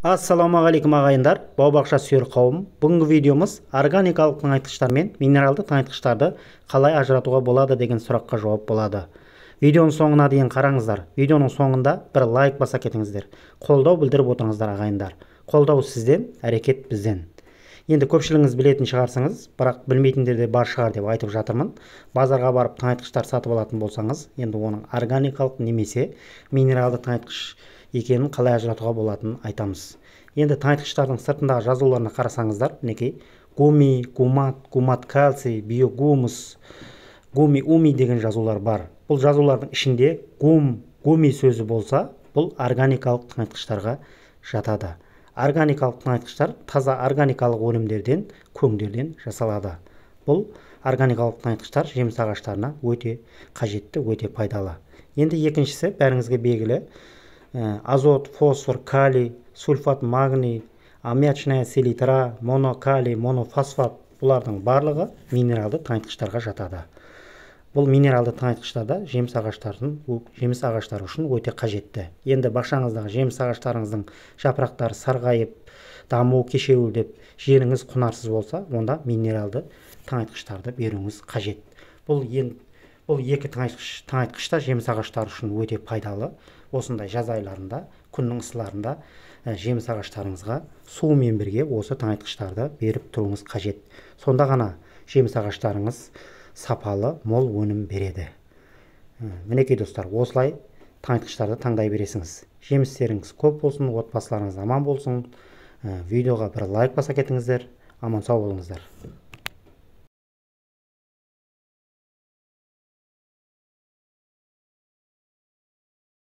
Ассалаумағалейкум ағайындар, бау-бақша сүйер қауым. Бүгінгі видеомыз органикалық тыңайтқыштар мен минералды тыңайтқыштарды қалай ажыратуға болады деген сұраққа жауап болады. Видеоның соңына дейін қараңыздар. Видеоның соңында бір лайк баса кетіңіздер. Қолдау білдіріп отырыңыздар ағайындар. Қолдау сізден, әрекет бізден. Енді көпшілігіңіз білетін шығарсыңыз, бірақ білмейтіндер де бар шығар деп айтып жатырмын. Базарға барып тыңайтқыштар сатып алатын болсаңыз, енді оның органикалық немесе минералды тыңайтқыш екенін қалай ажыратуға болатынын айтамыз. Енді тыңайтқыштардың сыртындағы жазуларына қарасаңыздар, мінекей гуми, гумат, гумат кальций, биогумус, гуми деген жазулар бар. Бұл жазулардың ішінде гуми сөзі болса, бұл органикалық тыңайтқыштарға жатады. Органикалық тыңайтқыштар таза органикалық өнімдерден, көңдерден жасалады. Бұл органикалық тыңайтқыштар жеміс ағаштарына өте қажетті, өте пайдалы. Енді екіншісі бәріңізге белгілі азот, фосфор, калий, сульфат, магний, аммиачная селитра, монокалий, монофосфат, бұлардың барлығы минералды тыңайтқыштарға жатады. Бұл минералды тыңайтқыштарда жеміс ағаштары үшін өте қажетті. Енді бақшаңыздағы жеміс ағаштарыңыздың жапырақтары сарғайып, даму кешеуілдеп, жеріңіз құнарсыз болса, онда минералды тыңайтқыштарды беруіңіз қажет. Бұл екі тыңайтқыш та жеміс ағаштары үшін өте пайдалы. Осындай жаз айларында, күннің ысыларында жеміс ағаштарыңызға суымен бірге осы тыңайтқыштарды беріп тұруыңыз қажет. Сонда ғана жеміс ағаштарыңыз сапалы, мол өнім береді. Мінекей достар, осылай тыңайтқыштарды таңдай бересіңіз. Жемістеріңіз көп болсын, отбасыларыңыз аман болсын. Видеоға бір лайк баса кетіңіздер. Аман сау болыңыздар.